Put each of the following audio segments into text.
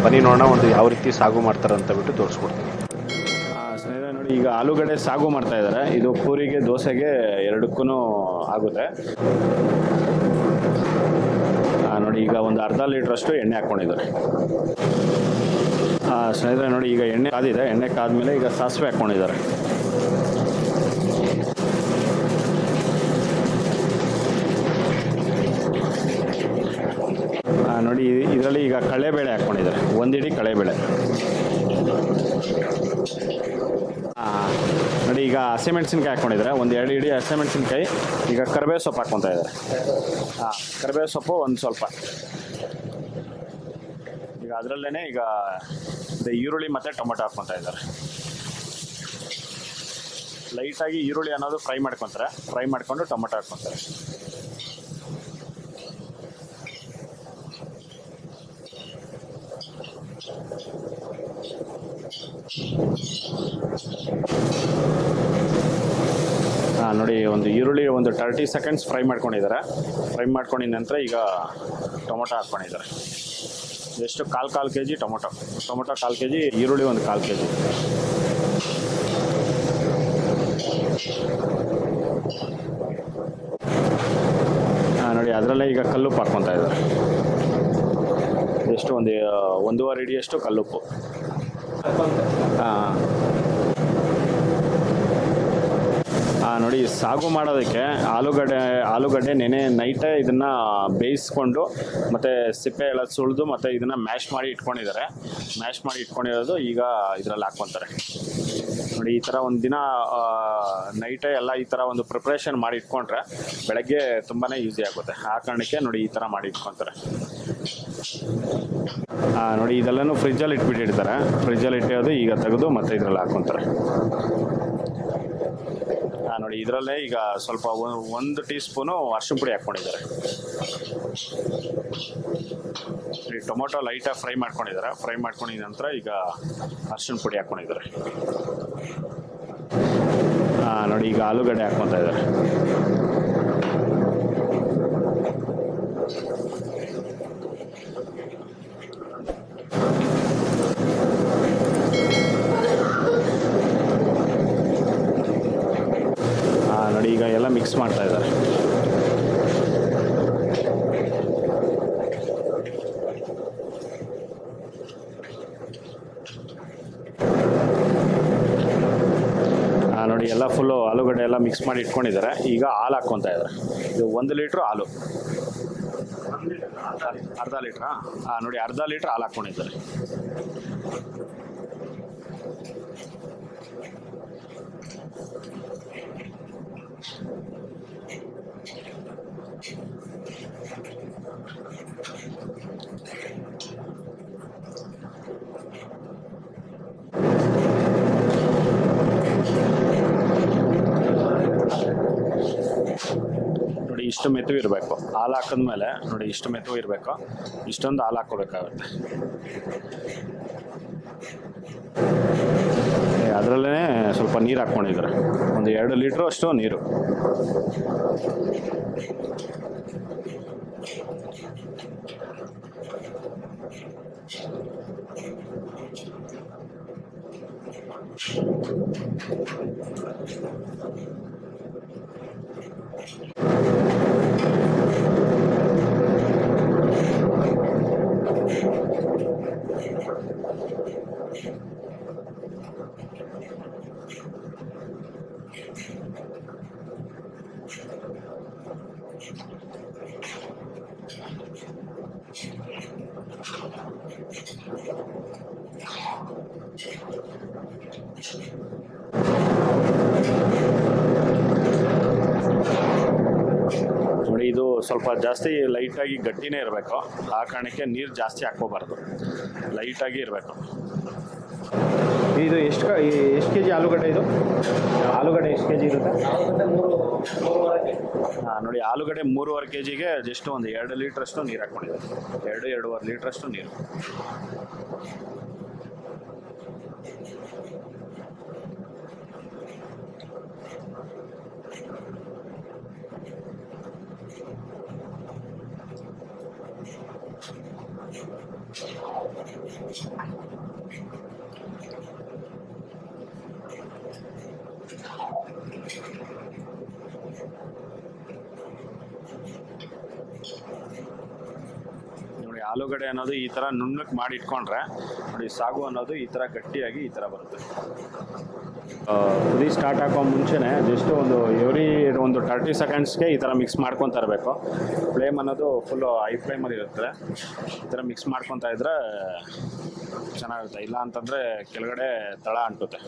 ಬನ್ನಿ ನೋಡೋಣ ಒಂದು ಯಾವ ರೀತಿ ಸಾಗು ಮಾಡ್ತಾರೆ ಅಂತ ಬಿಟ್ಟು ತೋರಿಸ್ಕೊಡ್ತೀನಿ. ಸ್ನೇಹಿತರೆ ನೋಡಿ, ಈಗ ಆಲೂಗಡ್ಡೆ ಸಾಗು ಮಾಡ್ತಾ ಇದ್ದಾರೆ. ಇದು ಪೂರಿಗೆ ದೋಸೆಗೆ ಎರಡಕ್ಕೂ ಆಗುತ್ತೆ. ನೋಡಿ, ಈಗ ಒಂದು ಅರ್ಧ ಲೀಟ್ರಷ್ಟು ಎಣ್ಣೆ ಹಾಕ್ಕೊಂಡಿದ್ದಾರೆ. ಸ್ನೇಹಿತರೆ ನೋಡಿ, ಈಗ ಎಣ್ಣೆ ಕಾದಿದೆ. ಎಣ್ಣೆ ಕಾದ್ಮೇಲೆ ಈಗ ಸಾಸಿವೆ ಹಾಕ್ಕೊಂಡಿದ್ದಾರೆ. ನೋಡಿ, ಇದರಲ್ಲಿ ಈಗ ಕಡಲೆಬೇಳೆ ಹಾಕ್ಕೊಂಡಿದ್ದಾರೆ. ಒಂದಿಡಿ ಕಡಲೆಬೇಳೆ. ನೋಡಿ, ಈಗ ಹಸಿಮೆಣಸಿನ್ಕಾಯಿ ಹಾಕ್ಕೊಂಡಿದ್ದಾರೆ. ಒಂದು 2 ಇಡಿ ಹಸಿಮೆಣಸಿನ್ಕಾಯಿ. ಈಗ ಕರಿಬೇವು ಸೊಪ್ಪು ಹಾಕ್ಕೊತಾ ಇದ್ದಾರೆ. ಕರಿಬೇವು ಸೊಪ್ಪು ಒಂದು ಸ್ವಲ್ಪ. ಈಗ ಅದರಲ್ಲೇ ಈಗ ಈರುಳ್ಳಿ ಮತ್ತು ಟೊಮೊಟೊ ಹಾಕ್ಕೊತಾ ಇದ್ದಾರೆ. ಲೈಟಾಗಿ ಈರುಳ್ಳಿ ಅನ್ನೋದು ಫ್ರೈ ಮಾಡ್ಕೊತಾರೆ. ಫ್ರೈ ಮಾಡ್ಕೊಂಡು ಟೊಮೊಟೊ ಹಾಕ್ಕೊತಾರೆ. ನೋಡಿ, ಒಂದು ಈರುಳ್ಳಿ ಒಂದು 30 ಸೆಕೆಂಡ್ಸ್ ಫ್ರೈ ಮಾಡ್ಕೊಂಡಿದ್ದಾರೆ. ಫ್ರೈ ಮಾಡ್ಕೊಂಡಿದ ನಂತರ ಈಗ ಟೊಮೊಟೊ ಹಾಕ್ಕೊಂಡಿದ್ದಾರೆ. ಎಷ್ಟು ಕಾಲು k g tomato 1/4 k g, ಈರುಳ್ಳಿ ಒಂದು 1/4 ಕೆ ಜಿ. ನೋಡಿ, ಅದರಲ್ಲೇ ಈಗ ಕಲ್ಲುಪ್ಪು ಹಾಕ್ಕೊತಾ ಇದ್ದಾರೆ. ಎಷ್ಟು ಒಂದು 1.5 ಇಡಿಯಷ್ಟು ಕಲ್ಲುಪ್ಪು. ನೋಡಿ, ಸಾಗು ಮಾಡೋದಕ್ಕೆ ಆಲೂಗಡ್ಡೆ ನೈಟೇ ಇದನ್ನು ಬೇಯಿಸ್ಕೊಂಡು ಮತ್ತು ಸಿಪ್ಪೆ ಎಲ್ಲ ಸುಳಿದು ಮತ್ತು ಇದನ್ನು ಮ್ಯಾಶ್ ಮಾಡಿ ಇಟ್ಕೊಂಡಿದ್ದಾರೆ. ಮ್ಯಾಶ್ ಮಾಡಿ ಇಟ್ಕೊಂಡಿರೋದು ಈಗ ಇದರಲ್ಲಿ ಹಾಕ್ಕೊತಾರೆ. ನೋಡಿ, ಈ ಥರ ಒಂದು ದಿನ ನೈಟೇ ಎಲ್ಲ ಈ ಥರ ಒಂದು ಪ್ರಿಪ್ರೇಷನ್ ಮಾಡಿ ಇಟ್ಕೊಂಡ್ರೆ ಬೆಳಗ್ಗೆ ತುಂಬಾ ಈಸಿ ಆಗುತ್ತೆ. ಆ ಕಾರಣಕ್ಕೆ ನೋಡಿ ಈ ಥರ ಮಾಡಿ ಇಟ್ಕೊತಾರೆ. ನೋಡಿ, ಇದೆಲ್ಲನೂ ಫ್ರಿಜ್ಜಲ್ಲಿ ಇಟ್ಬಿಟ್ಟಿರ್ತಾರೆ. ಫ್ರಿಜ್ಜಲ್ಲಿ ಇಟ್ಟಿರೋದು ಈಗ ತೆಗೆದು ಮತ್ತೆ ಇದರಲ್ಲಿ ಹಾಕ್ಕೊತಾರೆ. ನೋಡಿ, ಇದರಲ್ಲೇ ಈಗ ಸ್ವಲ್ಪ 1 ಟೀ ಸ್ಪೂನು ಅರಿಶಿನ ಪುಡಿ ಹಾಕ್ಕೊಂಡಿದ್ದಾರೆ. ಟೊಮೊಟೊ ಲೈಟಾಗಿ ಫ್ರೈ ಮಾಡ್ಕೊಂಡಿದ್ದಾರೆ. ಫ್ರೈ ಮಾಡ್ಕೊಂಡಿದ ನಂತರ ಈಗ ಅರಿಶಿನ ಪುಡಿ ಹಾಕ್ಕೊಂಡಿದ್ದಾರೆ. ನೋಡಿ, ಈಗ ಆಲೂಗಡ್ಡೆ ಹಾಕ್ಕೊತಾ ಇದ್ದಾರೆ. ನೋಡಿ, ಈಗ ಎಲ್ಲ ಮಿಕ್ಸ್ ಮಾಡ್ತಾ ಇದ್ದಾರೆ. ನೋಡಿ, ಎಲ್ಲ ಫುಲ್ಲು ಆಲೂಗಡ್ಡೆ ಎಲ್ಲ ಮಿಕ್ಸ್ ಮಾಡಿ ಇಟ್ಕೊಂಡಿದ್ದಾರೆ. ಈಗ ಹಾಲು ಹಾಕ್ಕೊತಾ ಇದ್ದಾರೆ. ಇದು 1 ಲೀಟ್ರು ಹಾಲು. ಅರ್ಧ ಲೀಟ್ರಾ? ನೋಡಿ, ಅರ್ಧ ಲೀಟ್ರ್ ಹಾಲು ಹಾಕ್ಕೊಂಡಿದ್ದಾರೆ. ನೋಡಿ, ಇಷ್ಟು ಮೆತ್ತಗೆ ಇರಬೇಕು. ಹಾಲು ಹಾಕಿದ್ಮೇಲೆ ನೋಡಿ, ಇಷ್ಟು ಮೆತ್ತಗೆ ಇರಬೇಕು. ಇಷ್ಟೊಂದು ಹಾಲು ಹಾಕ್ಕೋಬೇಕಾಗುತ್ತೆ. ಅದರಲ್ಲೇ ಸ್ವಲ್ಪ ನೀರು ಹಾಕ್ಕೊಂಡಿದ್ದಾರೆ. ಒಂದು 2 ಲೀಟ್ರು ಅಷ್ಟು ನೀರು. ನೋಡಿ, ಇದು ಸ್ವಲ್ಪ ಜಾಸ್ತಿ ಲೈಟಾಗಿ ಗಟ್ಟಿನೇ ಇರಬೇಕು. ಆ ಕಾರಣಕ್ಕೆ ನೀರು ಜಾಸ್ತಿ ಹಾಕ್ಕೋಬಾರ್ದು, ಲೈಟಾಗಿ ಇರಬೇಕು. ಇದು ಎಷ್ಟು ಕೆ ಜಿ ಆಲೂಗಡ್ಡೆ? ಇದು ಆಲೂಗಡ್ಡೆ ಎಷ್ಟು ಕೆ ಜಿ ಇರುತ್ತೆ? ನೋಡಿ, ಆಲೂಗಡ್ಡೆ 3.5 ಕೆ ಜಿಗೆ ಜಸ್ಟ್ ಒಂದು 2 ಲೀಟ್ರಷ್ಟು ನೀರು ಹಾಕ್ಕೊಂಡಿದ್ದಾರೆ. 2-2.5 ಲೀಟ್ರಷ್ಟು ನೀರು. ನೋಡಿ ಆಲೂಗಡ್ಡೆ ಅನ್ನೋದು ಈ ಥರ ನುಣ್ಣಕ್ಕೆ ಮಾಡಿ ಇಟ್ಕೊಂಡ್ರೆ ನೋಡಿ ಸಾಗು ಅನ್ನೋದು ಈ ಥರ ಗಟ್ಟಿಯಾಗಿ ಈ ಥರ ಬರುತ್ತೆ. ಕುದಿ ಸ್ಟಾರ್ಟ್ ಆಗೋ ಮುಂಚೆನೇ ಜಸ್ಟ್ ಒಂದು 30 ಸೆಕೆಂಡ್ಸ್ಗೆ ಈ ಥರ ಮಿಕ್ಸ್ ಮಾಡ್ಕೊತಾ ಇರಬೇಕು. ಫ್ಲೇಮ್ ಅನ್ನೋದು ಫುಲ್ಲು ಹೈ ಫ್ಲೇಮಲ್ಲಿ ಇರುತ್ತೆ. ಈ ಥರ ಮಿಕ್ಸ್ ಮಾಡ್ಕೊತಾ ಇದ್ರೆ ಚೆನ್ನಾಗಿರುತ್ತೆ, ಇಲ್ಲ ಅಂತಂದರೆ ಕೆಳಗಡೆ ತಳ ಅಂಟುತ್ತೆ.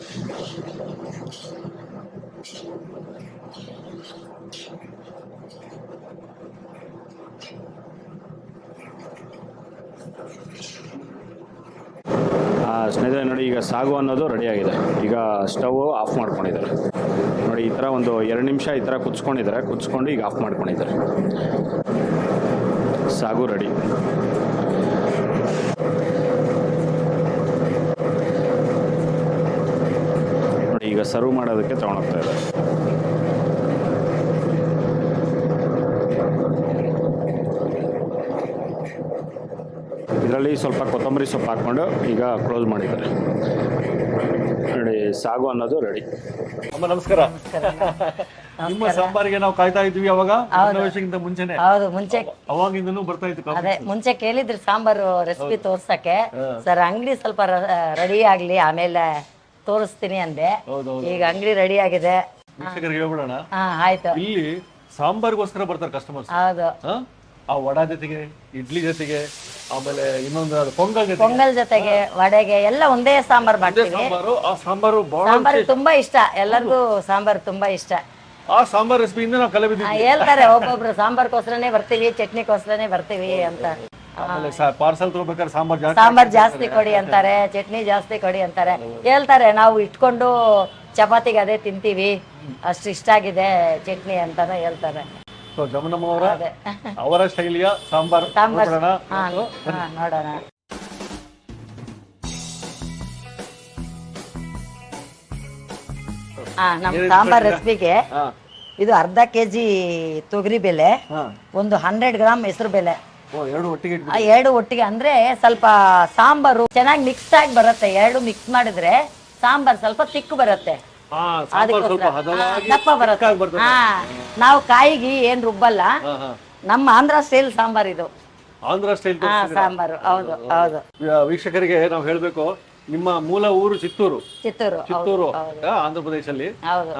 ಸ್ನೇಹಿತರೆ ನೋಡಿ, ಈಗ ಸಾಗು ಅನ್ನೋದು ರೆಡಿಯಾಗಿದೆ. ಈಗ ಸ್ಟವ್ ಆಫ್ ಮಾಡ್ಕೊಂಡಿದ್ದಾರೆ ನೋಡಿ. ಈ ಥರ ಒಂದು 2 ನಿಮಿಷ ಈ ಥರ ಕುದಿಸ್ಕೊಂಡು ಈಗ ಆಫ್ ಮಾಡ್ಕೊಂಡಿದ್ದಾರೆ. ಸಾಗು ರೆಡಿ. ನೋಡಿ ಈಗ ಸರ್ವ್ ಮಾಡೋದಕ್ಕೆ ತೊಗೊಂಡೋಗ್ತಾ ಇದ್ದಾರೆ. ಇದರಲ್ಲಿ ಸ್ವಲ್ಪ ಕೊತ್ತಂಬರಿ ಸೊಪ್ಪು ಹಾಕ್ಕೊಂಡು ಈಗ ಕ್ಲೋಸ್ ಮಾಡಿದ್ದಾರೆ ನೋಡಿ. ಸಾಗು ಅನ್ನೋದು ರೆಡಿ. ಅಮ್ಮ ನಮಸ್ಕಾರ. ನಿಮ್ಮ ಸಾಂಬಾರಿಗೆ ನಾವು ಕಾಯ್ತಾ ಇದ್ವಿ ಅವಾಗ ಸಮಾವೇಶಕ್ಕಿಂತ ಮುಂಚೆನೆ. ಹೌದು, ಮುಂಚೆ ಅವಾಗಿಂದನೂ ಬರ್ತಾ ಇತ್ತು. ಅದೇ ಮುಂಚೆ ಕೇಳಿದ್ರಿ ಸಾಂಬಾರು ರೆಸಿಪಿ ತೋರ್ಸಕ್ಕೆ. ಸರ್ ಅಂಗಡಿ ಸ್ವಲ್ಪ ರೆಡಿ ಆಗ್ಲಿ ಆಮೇಲೆ ತೋರಿಸ್ತೀನಿ ಅಂದೆ. ಈಗ ಅಂಗಡಿ ರೆಡಿ ಆಗಿದೆ. ವೀಕ್ಷಕರಿಗೆ ಹೇಳ್ಬಿಡೋಣ, ಆಯ್ತು. ಇಲ್ಲಿ ಸಾಂಬಾರ್ಗೋಸ್ಕರ ಬರ್ತಾರೆ ಕಸ್ಟಮರ್ಸ್. ಹೌದು, ಆ ವಡಾ ಜೊತೆಗೆ, ಇಡ್ಲಿ ಜೊತೆಗೆ, ಆಮೇಲೆ ಇನ್ನೊಂದು ಪೊಂಗಲ್ ಜೊತೆಗೆ, ವಡೆಗೆ ಎಲ್ಲ ಒಂದೇ ಸಾಂಬಾರ್ ಮಾಡ್ತೀವಿ. ಸಾಂಬಾರು, ಆ ಸಾಂಬಾರು ಸಾಂಬಾರ್ ತುಂಬಾ ಇಷ್ಟ ಎಲ್ಲರಿಗೂ. ಸಾಂಬಾರ್ ತುಂಬಾ ಇಷ್ಟ. ಆ ಸಾಂಬಾರ್ ರೆಸಿಪಿಯಿಂದ ನಾವು ಕಲೆ ಬಿದ್ದೀವಿ. ಹೇಳ್ತಾರೆ ಒಬ್ಬೊಬ್ರು ಸಾಂಬಾರ್ಗೋಸ್ಕರನೇ ಬರ್ತೀವಿ, ಚಟ್ನಿಗೋಸ್ಕರನೇ ಬರ್ತೀವಿ ಅಂತ. ಆಮೇಲೆ ಪಾರ್ಸಲ್ ತಗೋಬೇಕಾದ್ರೆ ಸಾಂಬಾರ್ ಜಾಸ್ತಿ ಕೊಡಿ ಅಂತಾರೆ, ಚಟ್ನಿ ಜಾಸ್ತಿ ಕೊಡಿ ಅಂತಾರೆ. ಹೇಳ್ತಾರೆ ನಾವು ಇಟ್ಕೊಂಡು ಚಪಾತಿಗೆ ಅದೇ ತಿಂತೀವಿ, ಅಷ್ಟು ಇಷ್ಟ ಆಗಿದೆ ಚಟ್ನಿ ಅಂತಾನೆ ಹೇಳ್ತಾರೆ. ಜಮನಮ್ಮ ಅವರ ಶೈಲಿಯ ಸಾಂಬಾರ್ ನೋಡೋಣ. ನಮ್ ಸಾಂಬಾರ್ ರೆಸಿಪಿಗೆ ಇದು ಅರ್ಧ ಕೆಜಿ ತೊಗರಿ ಬೇಳೆ, ಒಂದು 100 ಗ್ರಾಮ್ ಹೆಸರು ಬೇಳೆ, ಎರಡು ಒಟ್ಟಿಗೆ ಅಂದ್ರೆ ಸ್ವಲ್ಪ ಸಾಂಬಾರು ಚೆನ್ನಾಗಿ ಮಿಕ್ಸ್ ಆಗಿ ಬರುತ್ತೆ. ಎರಡು ಮಿಕ್ಸ್ ಮಾಡಿದ್ರೆ ಸಾಂಬಾರ್ ಸ್ವಲ್ಪ ತಿಕ್ಕು ಬರುತ್ತೆ, ದಪ್ಪ ಬರುತ್ತೆ. ನಾವು ಕಾಯಿಗೆ ಏನ್ ರುಬ್ಬಲ್ಲ, ನಮ್ಮ ಆಂಧ್ರ ಸ್ಟೈಲ್ ಸಾಂಬಾರ್ ಇದು. ಆಂಧ್ರ ಸ್ಟೈಲ್ ಸಾಂಬಾರು. ಹೌದು ಹೌದು. ವೀಕ್ಷಕರಿಗೆ ನಾವು ಹೇಳ್ಬೇಕು, ನಿಮ್ಮ ಮೂಲ ಊರು ಚಿತ್ತೂರು. ಚಿತ್ತೂರು ಆಂಧ್ರ ಪ್ರದೇಶಲ್ಲಿ. ಹೌದು,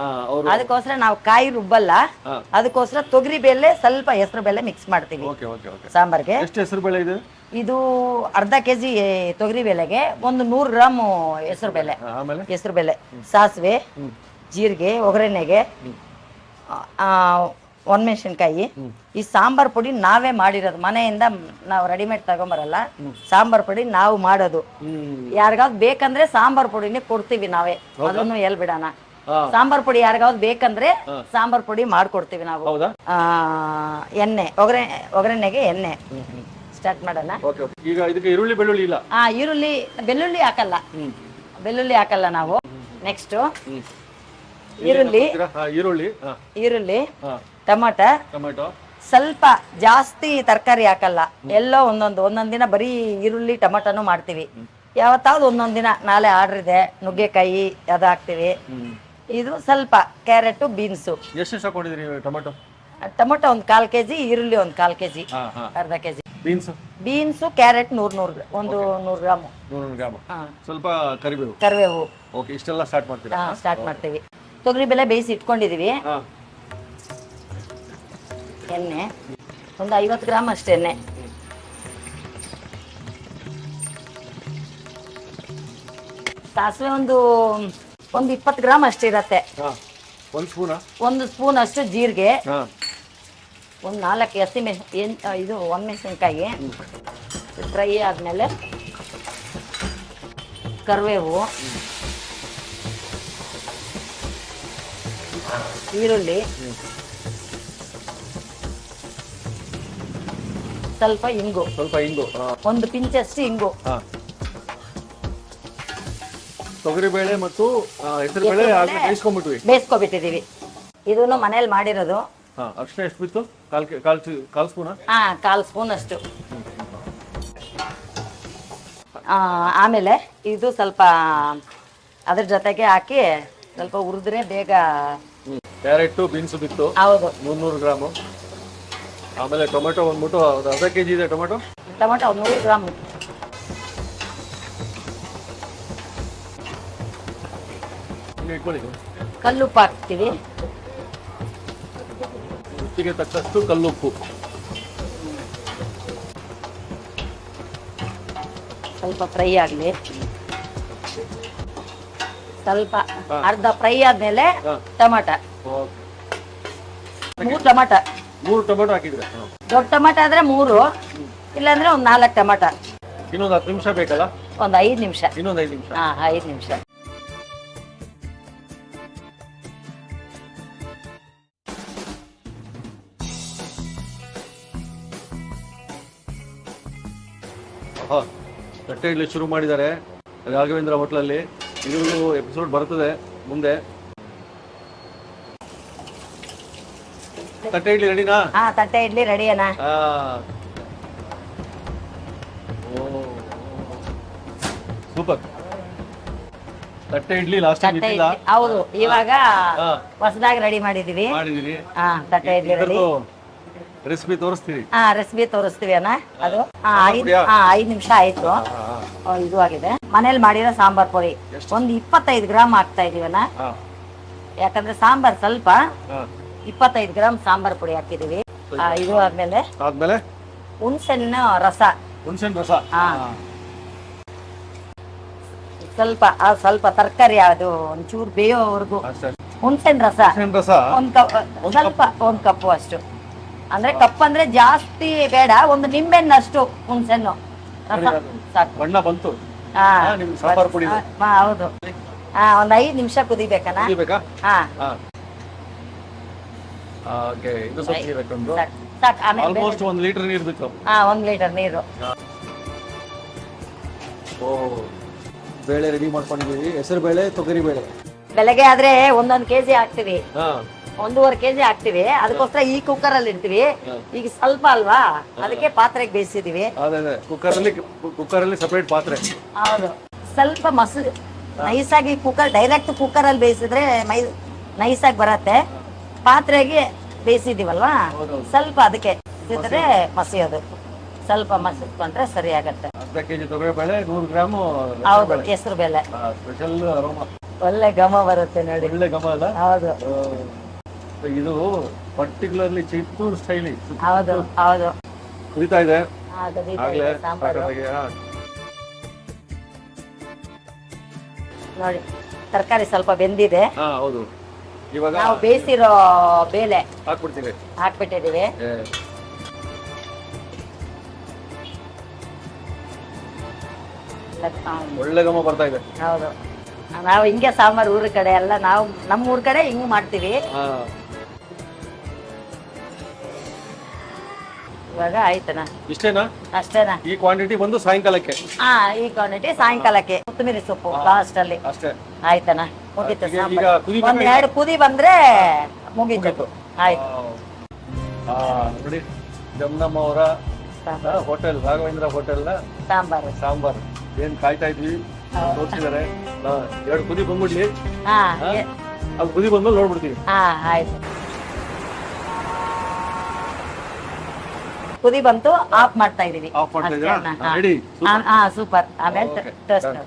ಅದಕ್ಕೋಸ್ಕರ ನಾವು ಕಾಯಿ ರುಬ್ಬಲ್ಲ. ಅದಕ್ಕೋಸ್ಕರ ತೊಗರಿ ಬೇಳೆ ಸ್ವಲ್ಪ ಹೆಸರು ಬೇಳೆ ಮಿಕ್ಸ್ ಮಾಡ್ತೀವಿ ಸಾಂಬಾರ್ಗೆ. ಎಷ್ಟು ಹೆಸರು ಬೇಳೆ ಇದೆ? ಇದು ಅರ್ಧ ಕೆಜಿ ತೊಗರಿ ಬೇಳೆಗೆ ಒಂದು 100 ಗ್ರಾಮ್ ಹೆಸರು ಬೇಳೆ, ಸಾಸಿವೆ, ಜೀರಿಗೆ, ಒಗ್ಗರಣೆಗೆ, ಒಣಮೆಣಸಿನ್ಕಾಯಿ. ಈ ಸಾಂಬಾರ್ ಪುಡಿ ನಾವೇ ಮಾಡಿರೋದು, ಮನೆಯಿಂದ ನಾವು ರೆಡಿಮೇಡ್ ತಗೊಂಬರಲ್ಲ. ಸಾಂಬಾರ್ ಪುಡಿ ನಾವು ಮಾಡೋದು. ಯಾರಿಗಾವ್ದು ಬೇಕಂದ್ರೆ ಸಾಂಬಾರ್ ಪುಡಿನೇ ಕೊಡ್ತೀವಿ ನಾವೇ, ಅದನ್ನು ಹೇಳ್ಬಿಡೋಣ. ಸಾಂಬಾರ್ ಪುಡಿ ಯಾರಿಗಾವ್ದು ಬೇಕಂದ್ರೆ ಸಾಂಬಾರ್ ಪುಡಿ ಮಾಡ್ಕೊಡ್ತೀವಿ ನಾವು. ಎಣ್ಣೆ, ಒಗ್ಗರಣೆಗೆ ಎಣ್ಣೆ ಸ್ಟಾರ್ಟ್ ಮಾಡೋಣ. ಈಗ ಇದಕ್ಕೆ ಈರುಳ್ಳಿ ಬೆಳ್ಳುಳ್ಳಿ ಇಲ್ಲ? ಬೆಳ್ಳುಳ್ಳಿ ಹಾಕಲ್ಲ ನಾವು. ನೆಕ್ಸ್ಟ್ ಈರುಳ್ಳಿ, ಟೊಮೊಟೊ, ಸ್ವಲ್ಪ ಜಾಸ್ತಿ ತರಕಾರಿ ಹಾಕಲ್ಲ. ಎಲ್ಲೋ ಒಂದೊಂದ್ ದಿನ ಬರೀ ಈರುಳ್ಳಿ ಟೊಮೊಟೊನು ಮಾಡ್ತೀವಿ. ಯಾವತ್ತಾವ್ದು ಒಂದೊಂದ್ ದಿನ, ನಾಳೆ ಆರ್ಡರ್ ಇದೆ, ನುಗ್ಗೆಕಾಯಿ ಅದು ಹಾಕ್ತಿವಿ. ಇದು ಸ್ವಲ್ಪ ಕ್ಯಾರೆಟ್, ಬೀನ್ಸು. ಎಷ್ಟು ಹಾಕೊಂಡಿದ್ರಿ ಟೊಮೊಟೊ? ಟೊಮೊಟೊ ಒಂದು 1/4 ಕೆಜಿ, ಈರುಳ್ಳಿ ಒಂದು 1/4 ಕೆಜಿ, ಅರ್ಧ ಕೆಜಿ. Beans, carrot 100 gram. ಸ್ವಲ್ಪ ಕರಿಬೇವು. ಇಷ್ಟೆಲ್ಲ ಸ್ಟಾರ್ಟ್ ಮಾಡ್ತೀವಿ. ತೊಗರಿ ಬೇಳೆ ಬೇಯಿಸಿ ಇಟ್ಕೊಂಡಿದೀವಿ. ಎಣ್ಣೆ ಒಂದು 50 ಗ್ರಾಮ್ ಅಷ್ಟೇ ಎಣ್ಣೆ. ಸಾಸಿವೆ ಒಂದು 20 ಗ್ರಾಮ್ ಅಷ್ಟಿರತ್ತೆ. ಒಂದು ಸ್ಪೂನ್ ಅಷ್ಟು ಜೀರಿಗೆ, ಒಂದು 4 ಒಣಮೆಣಸಿನ್ಕಾಯಿ ಫ್ರೈ ಆದ್ಮೇಲೆ ಕರಿಬೇವು, ಈರುಳ್ಳಿ, ಸ್ವಲ್ಪ ಇಂಗು, ಒಂದು ಪಿಂಚಷ್ಟು ಇಂಗು. ತೊಗರಿಬೇಳೆ ಮತ್ತು ಹೆಸರುಬೇಳೆ ಬೇಯಿಸ್ಕೊಬಿಟ್ಟಿದೀವಿ. ಇದನ್ನು ಮನೇಲಿ ಮಾಡಿರೋದು. ಅರ್ಶಿನ ಎಷ್ಟು ಬಿತ್ತು? ಕಾಲ್ ಸ್ಪೂನ್? 1/4 ಸ್ಪೂನ್ ಅಷ್ಟು. ಆಮೇಲೆ ಇದು ಸ್ವಲ್ಪ ಅದ್ರ ಜೊತೆಗೆ ಹಾಕಿ ಸ್ವಲ್ಪ ಹುರಿದ್ರೆ ಬೇಗ. ಕ್ಯಾರೆಟ್ ಬೀನ್ಸ್ ಬಿತ್ತು ಹೌದು 300 ಗ್ರಾಮು. ಆಮೇಲೆ ಟೊಮೆಟೊ ಬಂದ್ಬಿಟ್ಟು ಒಂದು ಅರ್ಧ ಕೆಜಿ ಇದೆ ಟೊಮೆಟೊ. Tomato 100 gram. ಇಟ್ಕೊಳ್ಳಿ. ಕಲ್ಲುಪ್ಪು ಹಾಕ್ತೀವಿ. ರುಚಿಗೆ ತಕ್ಕಷ್ಟು ಕಲ್ಲುಪ್ಪು. ಸ್ವಲ್ಪ ಫ್ರೈ ಆಗಲಿ. ಸ್ವಲ್ಪ ಅರ್ಧ ಫ್ರೈ ಆದ್ಮೇಲೆ ಟೊಮಾಟ. 3 ಟೊಮಾಟ. 3 ಟೊಮೆಟೊ ಹಾಕಿದ್ರೆ. ದೊಡ್ಡ ಟೊಮಾಟ ಆದ್ರೆ 3, ಇಲ್ಲಾಂದ್ರೆ ಒಂದು 4 ಟೊಮಾಟ. ಇನ್ನೊಂದು 10 ನಿಮಿಷ ಬೇಕಲ್ಲ? ಒಂದು 5 ನಿಮಿಷ. ಇನ್ನೊಂದು 5 ನಿಮಿಷ. 5 ನಿಮಿಷ. ತಟ್ಟೆ ಇಡ್ಲಿ ಶುರು ಮಾಡಿದ್ದಾರೆ ರಾಘವೇಂದ್ರ ಹೋಟ್ಲಲ್ಲಿ. ಇದ್ರದ್ದು ಎಪಿಸೋಡ್ ಬರ್ತದೆ ಮುಂದೆ. ತಟ್ಟೆ ಇಡ್ಲಿ ರೆಡಿನಾ? ತಟ್ಟೆ ಇಡ್ಲಿ ರೆಡಿ ಅಣ್ಣ. ಸೂಪರ್. ತಟ್ಟೆ ಇಡ್ಲಿ ಲಾಸ್ಟ್ ತಟ್ಟೆ ಇಡ್ಲಿ ಹೌದು. ಇವಾಗ ಹೊಸದಾಗಿ ರೆಡಿ ಮಾಡಿದೀವಿ. ಮಾಡಿದಿರಿ. ತಟ್ಟೆ ಇಡ್ಲಿ ರೆಡಿ. ರೆಸಿಪಿ ತೋರಿಸ್ತೀವಿ. ರೆಸಿಪಿ ತೋರಿಸ್ತೀವಿ ಅಣ್ಣ. ಅದು 5 ನಿಮಿಷ ಆಯ್ತು. ಇದು ಆಗಿದೆ. ಮನೇಲಿ ಮಾಡಿರೋ ಸಾಂಬಾರ್ ಪುಡಿ ಒಂದು 25 ಗ್ರಾಮ್ ಹಾಕ್ತಾ ಇದೀವಣ್ಣ. ಯಾಕಂದ್ರೆ ಸಾಂಬಾರ್ ಸ್ವಲ್ಪ 25 ಗ್ರಾಮ್ ಸಾಂಬಾರ್ ಪುಡಿ ಹಾಕಿದೀವಿ. ಇದು ಆದ್ಮೇಲೆ ಹುಣಸೆಹಣ್ಣು ರಸ. ಹುಣಸೆಹಣ್ಣು ರಸ ಸ್ವಲ್ಪ ತರಕಾರಿ ಅದು ಒಂಚೂರು ಬೇಯೋವರೆಗೂ ಹುಣಸೆಹಣ್ಣು ರಸ ಒಂದ್ ಕಪ್ಪು ಅಷ್ಟು. ಅಂದ್ರೆ ಕಪ್ ಅಂದ್ರೆ ಜಾಸ್ತಿ ಬೇಡ. ಒಂದು ನಿಂಬೆಹಣ್ಣಷ್ಟು ಹುಣಸೆಹಣ್ಣು ರಸ ಸಾಕು. ಬಣ್ಣ ಬಂತು. ಹೌದು. ಒಂದ್ 5 ನಿಮಿಷ ಕುದಿಬೇಕಣ್ಣ. ಆಲ್ಮೋಸ್ಟ್ 1 ಲೀಟರ್ ನೀರು ಬೇಕು. 1 ಲೀಟರ್ ನೀರು. ಬೇಳೆ ರೆಡಿ ಮಾಡ್ಕೊಂಡಿದೀವಿ. ಹೆಸರು ಬೇಳೆ, ತೊಗರಿ ಬೇಳೆ. ಬೆಳಗ್ಗೆ ಆದ್ರೆ 1 ಕೆಜಿ ಹಾಕ್ತಿವಿ, 1.5 ಕೆಜಿ ಹಾಕ್ತಿವಿ. ಅದಕ್ಕೋಸ್ಕರ ಈ ಕುಕ್ಕರ್ ಅಲ್ಲಿ ಇಡ್ತೀವಿ. ಈಗ ಸ್ವಲ್ಪ ಅಲ್ವಾ, ಅದಕ್ಕೆ ಪಾತ್ರೆಗೆ ಬೇಯಿಸಿದೀವಿ. ಕುಕ್ಕರ್ ಅಲ್ಲಿ ಸಪರೇಟ್ ಪಾತ್ರೆ. ಹೌದು. ಸ್ವಲ್ಪ ಮೊಸರು ನೈಸಾಗಿ ಡೈರೆಕ್ಟ್ ಕುಕ್ಕರ್ ಅಲ್ಲಿ ಬೇಯಿಸಿದ್ರೆ ನೈಸಾಗಿ ಬರತ್ತೆ. ಪಾತ್ರೆಗೆ ಬೇಯಿಸಿದೀವಲ್ವಾ, ಸ್ವಲ್ಪ ಅದಕ್ಕೆ ಮಸಿಯೋದು. ಸ್ವಲ್ಪ ಮಸಿಕೊಂಡ್ರೆ ಸರಿ ಆಗತ್ತೆ. ಅರ್ಧ ಕೆಜಿ ತೊಗರಿ ಬೇಳೆ, 100 ಗ್ರಾಮ್ ಹೌದು ಹೆಸರು ಬೇಳೆ. Special aroma. ಒಳ್ಳೆ ಘಮ ಬರುತ್ತೆ ನೋಡಿ. ಒಳ್ಳೆ ಘಮ ಅಲ್ಲ? ಹೌದು. ಇದು ಪರ್ಟಿಕ್ಯುಲರ್ಲಿ ಚಿತ್ತೂರು ಸ್ಟೈಲಿ. ಹೌದು ಹೌದು. ಕುದಿತಾ ಇದೆ ಸಾಂಬಾರು ನೋಡಿ. ತರಕಾರಿ ಸ್ವಲ್ಪ ಬೆಂದಿದೆ. ಹೌದು. ಇವಾಗ ನಾವು ಬೇಯಿಸಿರೋ ಬೇಳೆ ಹಾಕ್ಬಿಡ್ತೀವಿ. ಹಾಕ್ಬಿಟ್ಟಿದೀವಿ. ಒಳ್ಳೆ ಘಮ ಬರ್ತಾ ಇದೆ. ಹೌದು. ನಾವು ಹಿಂಗೆ ಸಾಂಬಾರು ಊರ ಕಡೆ ಎಲ್ಲ ನಾವು ನಮ್ಮ ಊರ್ ಕಡೆ ಹಿಂಗ್ ಮಾಡ್ತೀವಿ. ಇವಾಗ ಆಯ್ತನಾ? ಇಷ್ಟೇನಾ? ಅಷ್ಟೇನಾ? ಈ ಕ್ವಾಂಟಿಟಿ ಬಂದು ಸಾಯಂಕಾಲಕ್ಕೆ. ಈ ಕ್ವಾಂಟಿಟಿ ಸಾಯಂಕಾಲಕ್ಕೆ. ಕೊತ್ತಂಬರಿ ಸೊಪ್ಪು ಲಾಸ್ಟ್ ಅಲ್ಲಿ. ಅಷ್ಟೇ. ಆಯ್ತನಾ? ಮುಗೀತು. ಈಗ 1-2 ಕುದಿ ಬಂದ್ರೆ ಮುಗೀತು. ಆಯ್ತು. ನೋಡಿ, ಜಮ್ನಮ್ಮ ಅವರ ಹೋಟೆಲ್, ರಾಘವೇಂದ್ರ ಹೋಟೆಲ್ ಸಾಂಬಾರ್ ಏನ್ ಕಾಯ್ತಾ ಇದ್ವಿ ತೋರಿಸಿದಾರೆ. 2 ಕುದಿ ಬಂದ್ಬಿಡ್ಲಿ. ಅದು ಕುದಿ ಬಂದ್ಮೇಲೆ ನೋಡ್ಬಿಡ್ತೀವಿ. ಆಯ್ತು. ಕುದಿ ಬಂತು, ಆಫ್ ಮಾಡ್ತಾ ಇದೀವಿ. ಆಫ್ ಮಾಡ್ತಾ ಇದೀರಾ? ರೆಡಿ. ಸೂಪರ್. ಆಮೇಲೆ ಟೇಸ್ಟ್